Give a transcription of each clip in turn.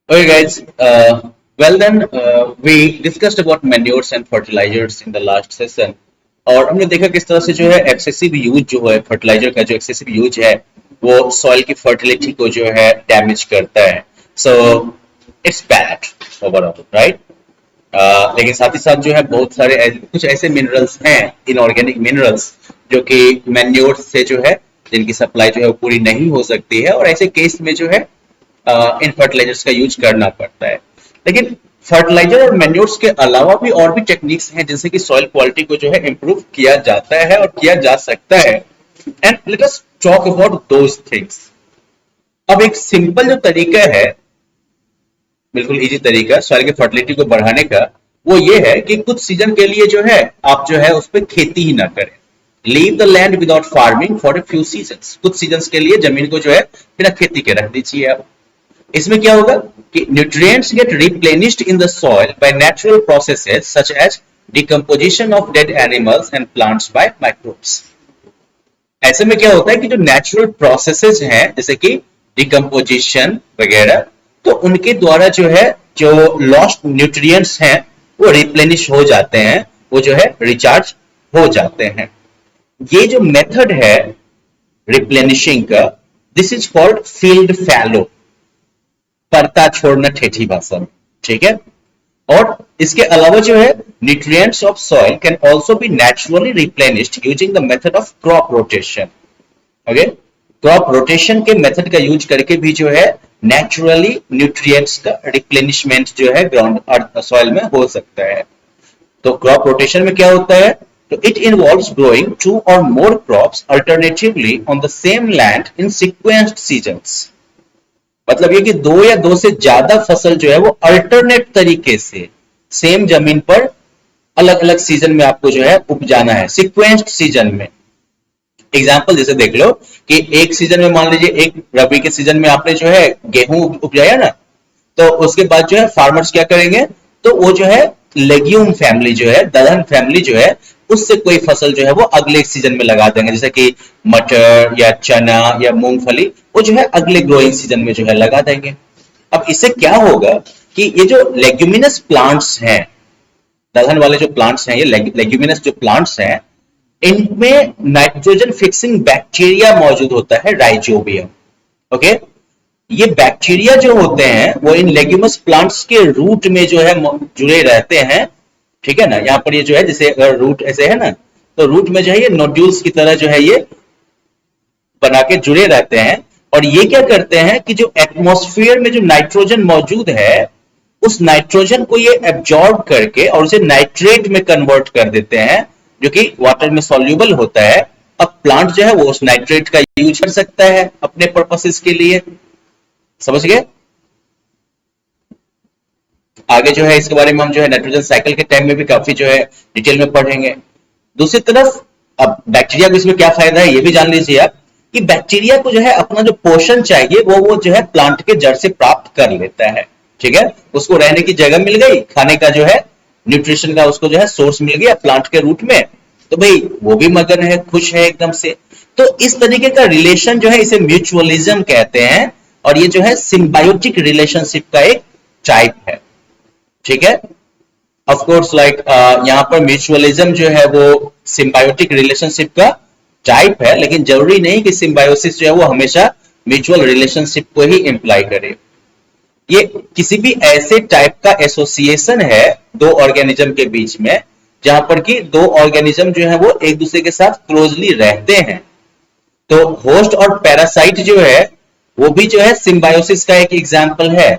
Okay, guys. We discussed about manures and fertilizers in the last session. और हमने देखा किस तरह से जो है एक्सेसिव यूज जो है फर्टिलाइजर का जो एक्सेसिव यूज है वो सॉइल की फर्टिलिटी को जो है डैमेज करता है. So it's bad overall, right. लेकिन साथ ही साथ जो है बहुत सारे कुछ ऐसे मिनरल्स हैं, इनऑर्गेनिक मिनरल्स, जो कि मैन्योर से जो है जिनकी सप्लाई जो है वो पूरी नहीं हो सकती है, और ऐसे केस में जो है इन फर्टिलाइजर्स का यूज करना पड़ता है. लेकिन फर्टिलाइजर और मैन्योर्स के अलावा भी और भी टेक्निक्स हैं जिनसे कि सॉइल क्वालिटी को जो है इम्प्रूव किया जाता है और किया जा सकता है. And let us talk about those things. अब एक सिंपल जो तरीका है, बिल्कुल इजी तरीका सॉइल की फर्टिलिटी को बढ़ाने का, वो ये है कि कुछ सीजन के लिए जो है आप जो है उस पर खेती ही ना करें. Leave the land without farming for a few seasons. कुछ सीजन्स के लिए जमीन को जो है बिना खेती के रख दीजिए आप. इसमें क्या होगा कि nutrients get replenished in the soil by natural processes such as decomposition of dead animals and plants by microbes. ऐसे में क्या होता है कि जो नेचुरल प्रोसेसेस हैं जैसे कि डिकम्पोजिशन वगैरह, तो उनके द्वारा जो है जो लॉस्ट न्यूट्रिएंट्स हैं वो रिप्लेनिश हो जाते हैं, वो जो है रिचार्ज हो जाते हैं. ये जो मेथड है रिप्लेनिशिंग का, दिस इज कॉल्ड फील्ड फैलो, परता छोड़ना ठेठी भाषा में. ठीक है. और इसके अलावा जो है nutrients of soil can also be naturally replenished using the method of crop rotation. Okay. Crop rotation के मेथड का यूज करके भी जो है नेचुरली न्यूट्रिएंट्स का रिप्लेनिशमेंट जो है ग्राउंड अर्थ सॉइल में हो सकता है. तो क्रॉप रोटेशन में क्या होता है, तो इट इन्वॉल्व्स ग्रोइंग टू और more crops alternatively on the same land in sequenced seasons. मतलब ये कि दो या दो से ज्यादा फसल जो है वो अल्टरनेट तरीके से सेम जमीन पर अलग अलग सीजन में आपको जो है उपजाना है, सीक्वेंस्ड सीजन में. एग्जाम्पल जैसे देख लो कि एक सीजन में मान लीजिए एक रबी के सीजन में आपने जो है गेहूं उपजाया ना, तो उसके बाद जो है फार्मर्स क्या करेंगे, तो वो जो है लेग्यूम फैमिली जो है, दलहन फैमिली जो है, उससे कोई फसल जो है वो अगले सीजन में लगा देंगे, जैसे कि मटर या चना या मूंगफली, वो जो है अगले ग्रोइंग सीजन में जो है लगा देंगे. अब इससे क्या होगा कि ये जो लेग्यूमिनस प्लांट्स हैं, दलहन वाले जो प्लांट्स हैं, ये लेग्यूमिनस जो प्लांट्स हैं, इनमें नाइट्रोजन फिक्सिंग बैक्टीरिया मौजूद होता है, राइजोबियम. ओके. ये बैक्टीरिया जो होते हैं वो इन लेग्यूमस प्लांट्स के रूट में जो है जुड़े रहते हैं. ठीक है ना. यहाँ पर ये जो है जैसे अगर रूट ऐसे है ना, तो रूट में जो है ये नोड्यूल्स की तरह जो है ये बना के जुड़े रहते हैं. और ये क्या करते हैं कि जो एटमॉस्फेयर में जो नाइट्रोजन मौजूद है, उस नाइट्रोजन को ये एब्जॉर्ब करके और उसे नाइट्रेट में कन्वर्ट कर देते हैं, जो कि वाटर में सॉल्यूबल होता है. अब प्लांट जो है वो उस नाइट्रेट का यूज कर सकता है अपने पर्पसेस के लिए. समझ गए. आगे जो है इसके बारे में हम जो है नाइट्रोजन साइकिल के टाइम में भी काफी जो है डिटेल में पढ़ेंगे. दूसरी तरफ अब बैक्टीरिया को इसमें क्या फायदा है ये भी जान लीजिए आप, कि बैक्टीरिया को जो है अपना जो पोषण चाहिए वो जो है प्लांट के जड़ से प्राप्त कर लेता है. ठीक है. उसको रहने की जगह मिल गई, खाने का जो है न्यूट्रिशन का उसको जो है सोर्स मिल गया प्लांट के रूट में, तो भाई वो भी मगन है, खुश है एकदम से. तो इस तरीके का रिलेशन जो है इसे म्यूचुअलिज्म कहते हैं, और ये जो है सिम्बायोटिक रिलेशनशिप का एक टाइप है. ठीक है. ऑफ कोर्स लाइक यहां पर म्यूचुअलिज्म जो है वो सिम्बायोटिक रिलेशनशिप का टाइप है, लेकिन जरूरी नहीं कि सिम्बायोसिस जो है वो हमेशा म्यूचुअल रिलेशनशिप को ही इंप्लाई करे. ये किसी भी ऐसे टाइप का एसोसिएशन है दो ऑर्गेनिज्म के बीच में, जहां पर कि दो ऑर्गेनिज्म जो है वो एक दूसरे के साथ क्लोजली रहते हैं. तो होस्ट और पैरासाइट जो है वो भी जो है सिम्बायोसिस का एक एग्जांपल है,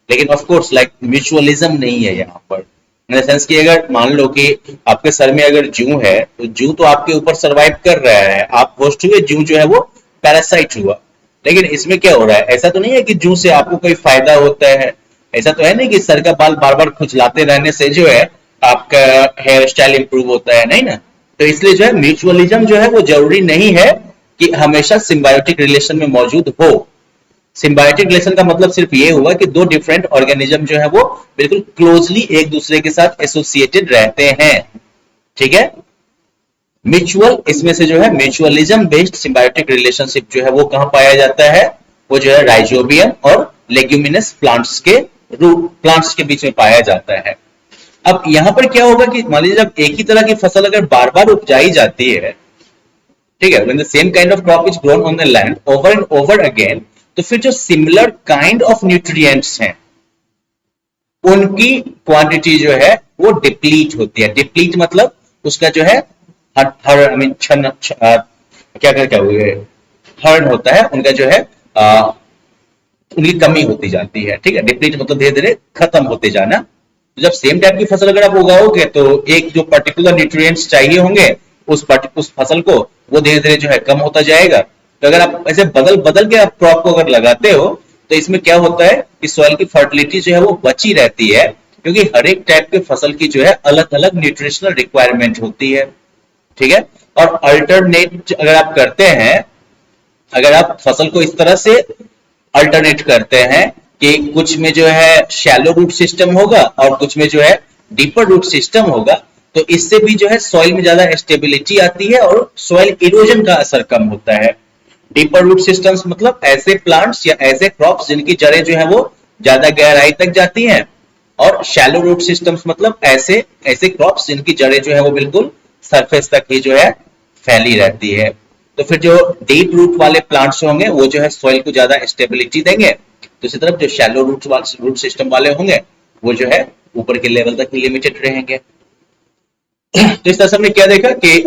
लेकिन ऑफ कोर्स लाइक म्यूचुअलिज्म नहीं है यहाँ पर. इन द सेंस कि अगर मान लो कि आपके सर में अगर जूं है, तो जूं तो आपके ऊपर सरवाइव कर रहा है, आप होस्ट हुए, जूं जो है वो पैरासाइट हुआ. लेकिन इसमें क्या हो रहा है, ऐसा तो नहीं है कि जूं से आपको कोई फायदा होता है. ऐसा तो है नहीं कि सर का बाल बार बार खुजलाते रहने से जो है आपका हेयर स्टाइल इंप्रूव होता है, नहीं ना. तो इसलिए जो है म्यूचुअलिज्म जो है वो जरूरी नहीं है कि हमेशा सिम्बायोटिक रिलेशन में मौजूद हो. सिम्बायोटिक रिलेशन का मतलब सिर्फ ये हुआ कि दो डिफरेंट ऑर्गेनिज्म जो है वो बिल्कुल क्लोजली एक दूसरे के साथ एसोसिएटेड रहते हैं. ठीक है. म्यूचुअल, इसमें से जो है म्यूचुअलिज्म बेस्ड सिम्बायोटिक रिलेशनशिप जो है वो कहां पाया जाता है, वो जो है राइजोबियम और लेग्यूमिनस प्लांट्स के प्लांट्स के बीच में पाया जाता है। अब यहाँ पर क्या होगा कि मान लीजिए जब एक ही तरह की फसल अगर बार बार उपजाई जाती है, ठीक है, when the same kind of crop is grown on the land over and over again, तो फिर जो सिमिलर काइंड ऑफ न्यूट्रिएंट्स हैं उनकी क्वांटिटी जो है वो डिप्लीट होती है। डिप्लीट मतलब उसका जो है हर आई मीन क्या क्या क्या हुए हर्न होता है उनका जो है उनकी कमी होती जाती है। ठीक है, डिप्लीट मतलब धीरे धीरे खत्म होते जाना। तो जब सेम टाइप की फसल अगर आप उगाओगे तो एक जो पर्टिकुलर न्यूट्रिएंट्स चाहिए होंगे उस फसल को वो धीरे धीरे जो है कम होता जाएगा। तो अगर आप ऐसे बदल बदल के आप क्रॉप को अगर लगाते हो तो इसमें क्या होता है कि सॉइल की फर्टिलिटी जो है वो बची रहती है, क्योंकि हर एक टाइप के फसल की जो है अलग अलग न्यूट्रिशनल रिक्वायरमेंट होती है। ठीक है, और अल्टरनेट अगर आप करते हैं, अगर आप फसल को इस तरह से अल्टरनेट करते हैं कि कुछ में जो है शैलो रूट सिस्टम होगा और कुछ में जो है डीपर रूट सिस्टम होगा, तो इससे भी जो है सॉइल में ज्यादा स्टेबिलिटी आती है और सॉइल इरोजन का असर कम होता है। डीपर रूट सिस्टम्स मतलब ऐसे प्लांट्स या ऐसे क्रॉप्स जिनकी जड़ें जो है वो ज्यादा गहराई तक जाती हैं, और शैलो रूट सिस्टम्स मतलब ऐसे ऐसे क्रॉप्स जिनकी जड़ें जो है वो बिल्कुल सरफेस तक ही जो है फैली रहती है। तो फिर जो डीप रूट वाले प्लांट्स होंगे वो जो है सॉइल को ज्यादा स्टेबिलिटी देंगे, दूसरी तरफ जो शैलो रूट सिस्टम वाले होंगे वो जो है ऊपर के लेवल तक ही लिमिटेड रहेंगे। तो इस तरह से हमने क्या देखा कि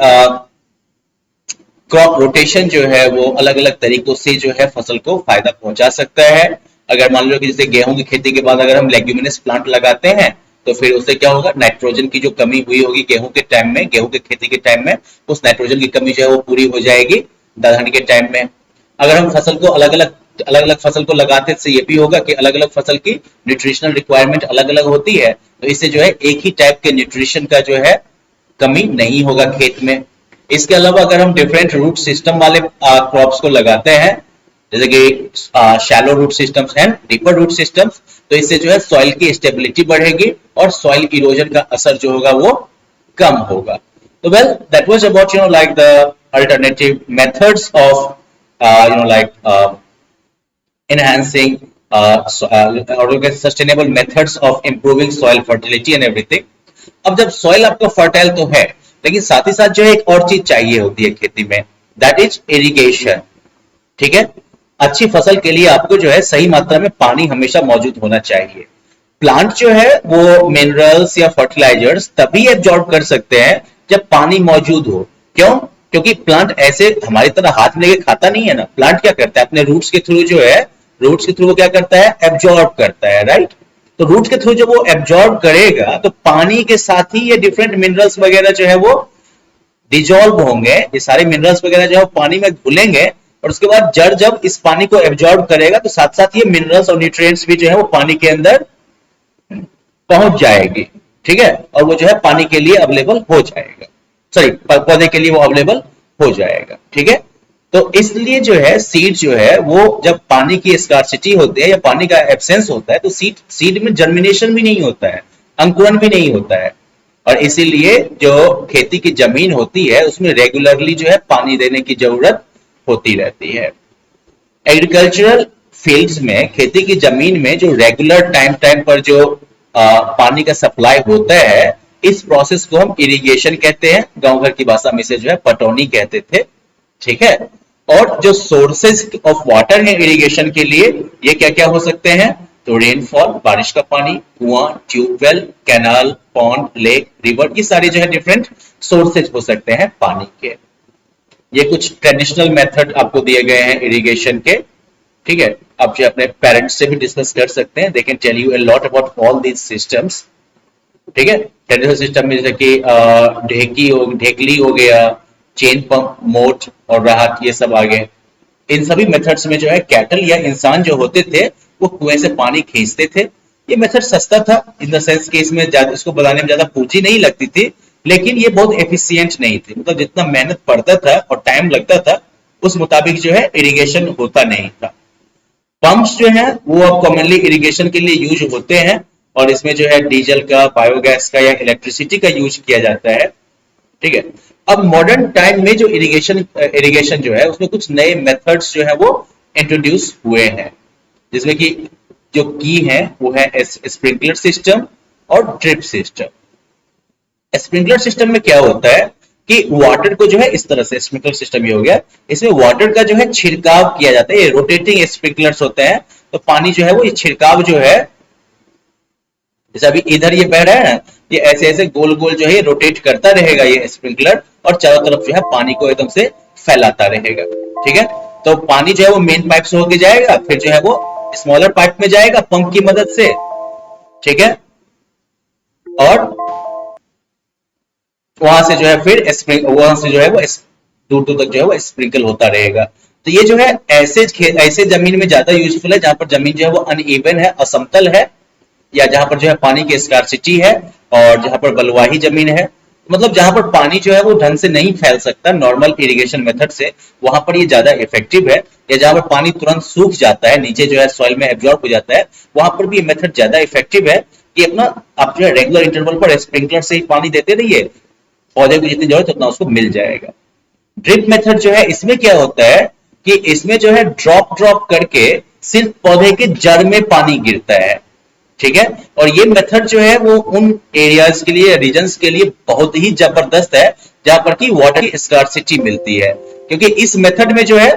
क्रॉप रोटेशन जो है वो अलग अलग तरीकों से जो है फसल को फायदा पहुंचा सकता है। अगर मान लो कि जैसे गेहूं की खेती के बाद अगर हम लेग्यूमिनस प्लांट लगाते हैं तो फिर उससे क्या होगा, नाइट्रोजन की जो कमी हुई होगी गेहूं के टाइम में, गेहूं की खेती के टाइम में, उस नाइट्रोजन की कमी जो है वो पूरी हो जाएगी दलहन के टाइम में। अगर हम फसल को अलग अलग फसल को लगाते से ये भी होगा कि अलग अलग फसल की न्यूट्रिशनल रिक्वायरमेंट अलग अलग होती है, तो इससे जो है एक ही टाइप के न्यूट्रिशन का जो है कमी नहीं होगा खेत में। इसके अलावा अगर हम डिफरेंट रूट सिस्टम वाले क्रॉप्स को लगाते हैं जैसे कि shallow root systems and deeper root systems, तो इससे जो है सॉइल की स्टेबिलिटी बढ़ेगी और सॉइल इरोजन का असर जो होगा वो कम होगा। तो well that was about like the alternative methods of like enhancing or sustainable methods of improving soil fertility and everything। अब जब सॉइल आपका फर्टाइल तो है, लेकिन साथ ही साथ जो है एक और चीज चाहिए होती है खेती में, दैट इज इरिगेशन। ठीक है, अच्छी फसल के लिए आपको जो है सही मात्रा में पानी हमेशा मौजूद होना चाहिए। प्लांट जो है वो मिनरल्स या फर्टिलाइजर्स तभी एब्जॉर्ब कर सकते हैं जब पानी मौजूद हो। क्यों? क्योंकि प्लांट ऐसे हमारी तरह हाथ में लेके खाता नहीं है ना। प्लांट क्या करता है, अपने रूट्स के थ्रू जो है, रूट्स के थ्रू वो क्या करता है, एब्जॉर्ब करता है, राइट। तो रूट के थ्रू जब वो एब्जॉर्ब करेगा तो पानी के साथ ही ये डिफरेंट मिनरल्स वगैरह जो है वो डिजॉल्व होंगे, ये सारे मिनरल्स वगैरह जो है पानी में घुलेंगे, और उसके बाद जड़ जब इस पानी को एब्जॉर्ब करेगा तो साथ साथ ये मिनरल्स और न्यूट्रिएंट्स भी जो है वो पानी के अंदर पहुंच जाएगी। ठीक है, और वो जो है पानी के लिए अवेलेबल हो जाएगा, सॉरी पौधे के लिए वो अवेलेबल हो जाएगा। ठीक है, तो इसलिए जो है सीड जो है वो जब पानी की स्कार्सिटी होती है या पानी का एब्सेंस होता है तो सीड में जर्मिनेशन भी नहीं होता है, अंकुरन भी नहीं होता है, और इसीलिए जो खेती की जमीन होती है उसमें रेगुलरली जो है पानी देने की जरूरत होती रहती है। एग्रीकल्चरल फील्ड्स में खेती की जमीन में जो रेगुलर टाइम पर जो पानी का सप्लाई होता है, इस प्रोसेस को हम इरिगेशन कहते हैं, गांव घर की भाषा में से जो है पटौनी कहते थे। ठीक है, और जो सोर्सेज ऑफ वाटर है इरिगेशन के लिए ये क्या क्या हो सकते हैं, तो रेनफॉल, बारिश का पानी, कुआं, tubewell, canal, pond, lake, river, ये सारे जो है डिफरेंट सोर्सेज हो सकते हैं पानी के। ये कुछ ट्रेडिशनल मेथड आपको दिए गए हैं इरिगेशन के। ठीक है, आप जो अपने पेरेंट्स से भी डिस्कस कर सकते हैं, they can tell you a lot about all these systems. ठीक है, ट्रेडिशनल सिस्टम में जैसे कि ढेकली हो गया, चेन पंप, मोट और राहत, ये सब आ गए। इन सभी मेथड्स में जो है कैटल या इंसान जो होते थे वो कुएं से पानी खींचते थे। ये मेथड सस्ता था इन द सेंस कि इसमें इसको बनाने में ज्यादा पूंजी नहीं लगती थी, लेकिन ये बहुत एफिशिएंट नहीं थी, मतलब जितना मेहनत पड़ता था और टाइम लगता था उस मुताबिक जो है इरिगेशन होता नहीं था। पंप्स जो है वो अब कॉमनली इरिगेशन के लिए यूज होते हैं, और इसमें जो है डीजल का, बायोगैस का या इलेक्ट्रिसिटी का यूज किया जाता है। ठीक है, अब मॉडर्न टाइम में जो इरिगेशन जो है उसमें कुछ नए मेथड्स जो है वो इंट्रोड्यूस हुए हैं, जिसमें कि जो की है वो है स्प्रिंकलर सिस्टम और ड्रिप सिस्टम। स्प्रिंकलर सिस्टम में क्या होता है कि वाटर को जो है इस तरह से, स्प्रिंकलर सिस्टम ये हो गया, इसमें वाटर का जो है छिड़काव किया जाता है, ये रोटेटिंग स्प्रिंकलर्स होते हैं, तो पानी जो है वो ये छिड़काव जो है, जैसे अभी इधर ये बह रहा है ना, ये ऐसे ऐसे गोल गोल जो है रोटेट करता रहेगा ये स्प्रिंकलर, और चारों तरफ जो है पानी को एकदम से फैलाता रहेगा। ठीक है, तो पानी जो है वो मेन पाइप से होके जाएगा, फिर जो है वो स्मॉलर पाइप में जाएगा पंप की मदद से। ठीक है, और वहां से जो है फिर वहां से जो है वो दूर दूर तक जो है वो स्प्रिंकल होता रहेगा। तो ये जो है ऐसे जमीन में ज्यादा यूजफुल है जहां पर जमीन जो है वो अनइवन है, असमतल है, या जहां पर जो है पानी की स्कार्सिटी है, और जहां पर बलुआही जमीन है, मतलब जहां पर पानी जो है वो ढंग से नहीं फैल सकता नॉर्मल इरिगेशन मेथड से, वहां पर ये ज्यादा इफेक्टिव है। या जहां पर पानी तुरंत सूख जाता है, नीचे जो है सॉइल में एब्जॉर्ब हो जाता है, वहां पर भी ये मेथड ज्यादा इफेक्टिव है कि अपना आप जो है रेगुलर इंटरवल पर स्प्रिंकलर से ही पानी देते रहिए, पौधे को जितनी जरूरत है उतना उसको मिल जाएगा। ड्रिप मेथड जो है इसमें क्या होता है कि इसमें जो है ड्रॉप ड्रॉप करके सिर्फ पौधे के जड़ में पानी गिरता है। ठीक है, और ये मेथड जो है वो उन एरियाज के लिए, रीजन्स के लिए बहुत ही जबरदस्त है जहां पर की वाटर की स्कार्सिटी मिलती है, क्योंकि इस मेथड में जो है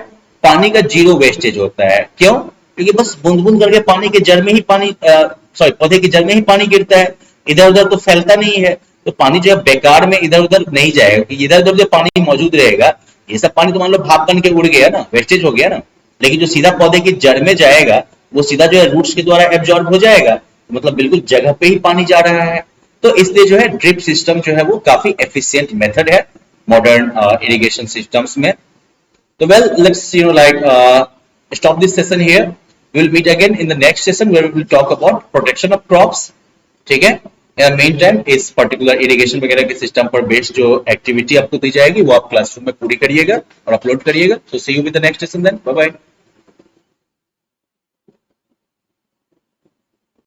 पानी का जीरो वेस्टेज होता है। क्यों? क्योंकि बस बूंद बूंद करके पानी के जड़ में ही पानी, सॉरी पौधे की जड़ में ही पानी गिरता है, इधर उधर तो फैलता नहीं है, तो पानी जो है बेकार में इधर उधर नहीं जाएगा, क्योंकि इधर उधर जो पानी मौजूद रहेगा, ये सब पानी तो मान लो भाप बन के उड़ गया ना, वेस्टेज हो गया ना, लेकिन जो सीधा पौधे की जड़ में जाएगा वो सीधा जो है रूट्स के द्वारा एब्जॉर्ब हो जाएगा, मतलब बिल्कुल जगह पे ही पानी जा रहा है। तो इसलिए जो है ड्रिप सिस्टम जो है वो काफी एफिशिएंट मेथड है मॉडर्न इरिगेशन सिस्टम्स में। तो well, let's stop this session here. We will meet again in the next session where we will talk about protection of crops. ठीक है, मेन टाइम इस पर्टिकुलर इरिगेशन वगैरह के system पर based जो activity आपको दी जाएगी वो आप क्लासरूम में पूरी करिएगा और अपलोड करिएगा। तो see you with the next session then, bye bye.